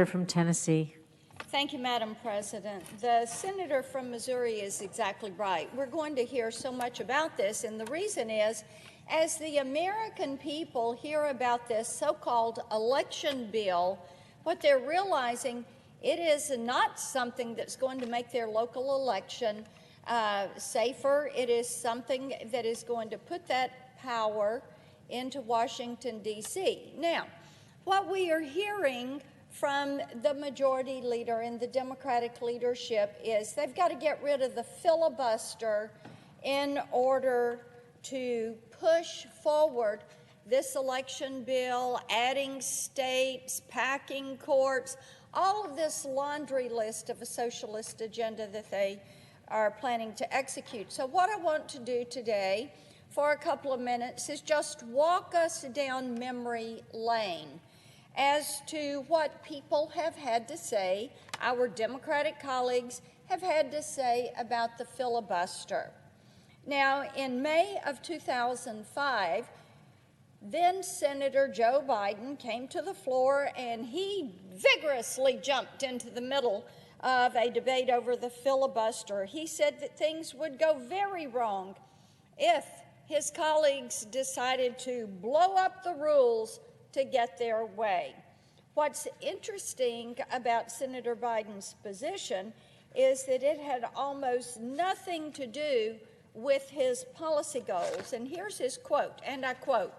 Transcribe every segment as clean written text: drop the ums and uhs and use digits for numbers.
senator from Tennessee. Thank you, Madam President. The senator from Missouri is exactly right. We're going to hear so much about this, and the reason is, as the American people hear about this so-called election bill, what they're realizing, it is not something that's going to make their local election safer. It is something that is going to put that power into Washington, D.C. Now, what we are hearing from the majority leader and the Democratic leadership is they've got to get rid of the filibuster in order to push forward this election bill, adding states, packing courts, all of this laundry list of a socialist agenda that they are planning to execute. So what I want to do today for a couple of minutes is just walk us down memory lane as to what people have had to say, our Democratic colleagues have had to say about the filibuster. Now, in May of 2005, then Senator Joe Biden came to the floor and he vigorously jumped into the middle of a debate over the filibuster. He said that things would go very wrong if his colleagues decided to blow up the rules to get their way. What's interesting about Senator Biden's position is that it had almost nothing to do with his policy goals. And here's his quote, and I quote,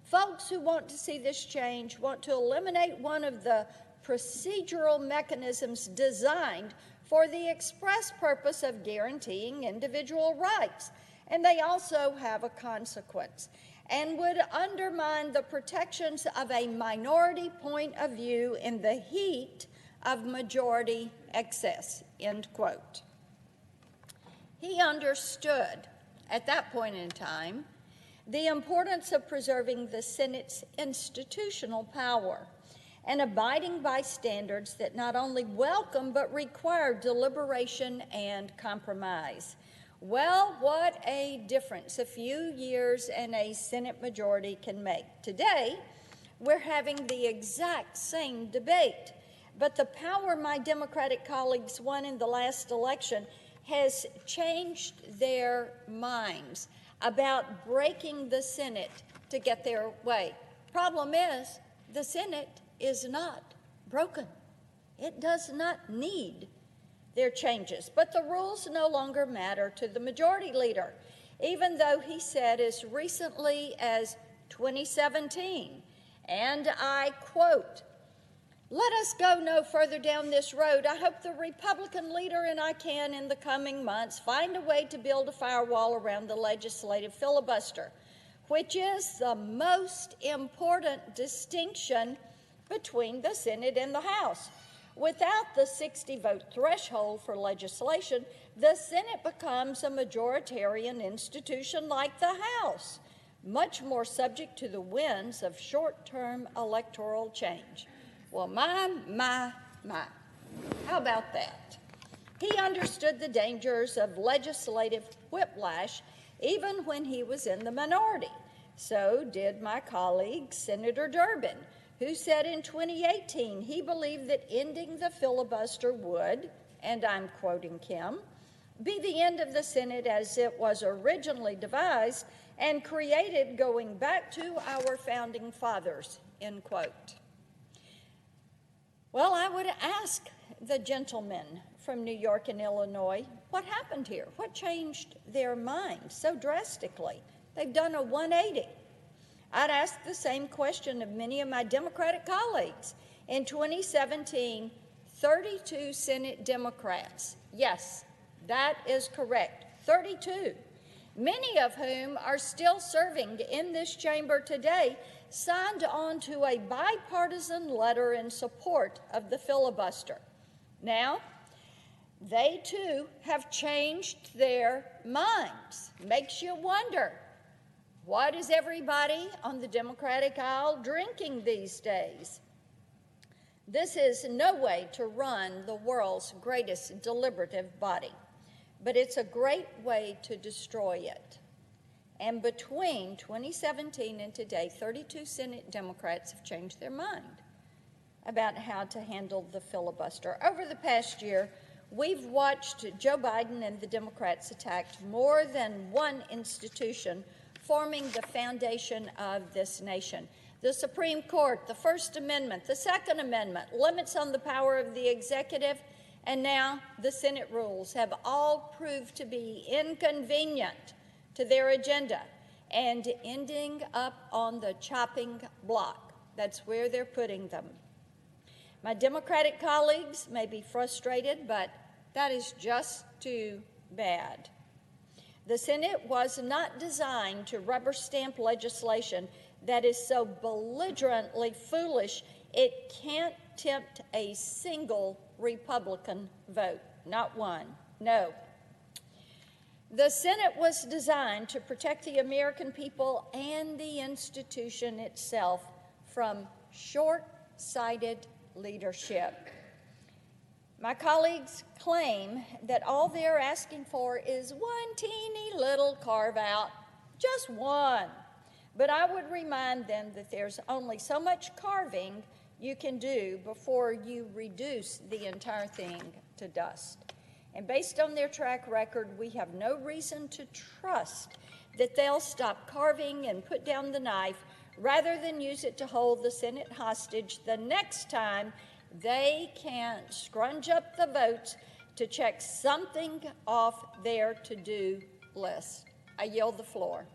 "Folks who want to see this change want to eliminate one of the procedural mechanisms designed for the express purpose of guaranteeing individual rights, and they also have a consequence, and would undermine the protections of a minority point of view in the heat of majority excess," end quote. He understood at that point in time the importance of preserving the Senate's institutional power and abiding by standards that not only welcome but require deliberation and compromise. Well, what a difference a few years and a Senate majority can make. Today, we're having the exact same debate, but the power my Democratic colleagues won in the last election has changed their minds about breaking the Senate to get their way. Problem is, the Senate is not broken. It does not need their changes, but the rules no longer matter to the majority leader, even though he said as recently as 2017, and I quote, "Let us go no further down this road. I hope the Republican leader and I can, in the coming months, find a way to build a firewall around the legislative filibuster, which is the most important distinction between the Senate and the House. Without the 60-vote threshold for legislation, the Senate becomes a majoritarian institution like the House, much more subject to the winds of short-term electoral change." Well, my. How about that? He understood the dangers of legislative whiplash even when he was in the minority. So did my colleague, Senator Durbin, who said in 2018 he believed that ending the filibuster would, and I'm quoting him, "be the end of the Senate as it was originally devised and created going back to our founding fathers," end quote. Well, I would ask the gentlemen from New York and Illinois, what happened here? What changed their minds so drastically? They've done a 180. I'd ask the same question of many of my Democratic colleagues. In 2017, 32 Senate Democrats, yes, that is correct, 32, many of whom are still serving in this chamber today, signed on to a bipartisan letter in support of the filibuster. Now, they too have changed their minds. Makes you wonder, what is everybody on the Democratic aisle drinking these days? This is no way to run the world's greatest deliberative body, but it's a great way to destroy it. And between 2017 and today, 32 Senate Democrats have changed their mind about how to handle the filibuster. Over the past year, we've watched Joe Biden and the Democrats attack more than one institution forming the foundation of this nation. The Supreme Court, the First Amendment, the Second Amendment, limits on the power of the executive, and now the Senate rules have all proved to be inconvenient to their agenda and ending up on the chopping block. That's where they're putting them. My Democratic colleagues may be frustrated, but that is just too bad. The Senate was not designed to rubber stamp legislation that is so belligerently foolish it can't tempt a single Republican vote, not one, no. The Senate was designed to protect the American people and the institution itself from short-sighted leadership. My colleagues claim that all they're asking for is one teeny little carve-out, just one. But I would remind them that there's only so much carving you can do before you reduce the entire thing to dust. And based on their track record, we have no reason to trust that they'll stop carving and put down the knife rather than use it to hold the Senate hostage the next time they can't scrunch up the votes to check something off their to-do list. I yield the floor.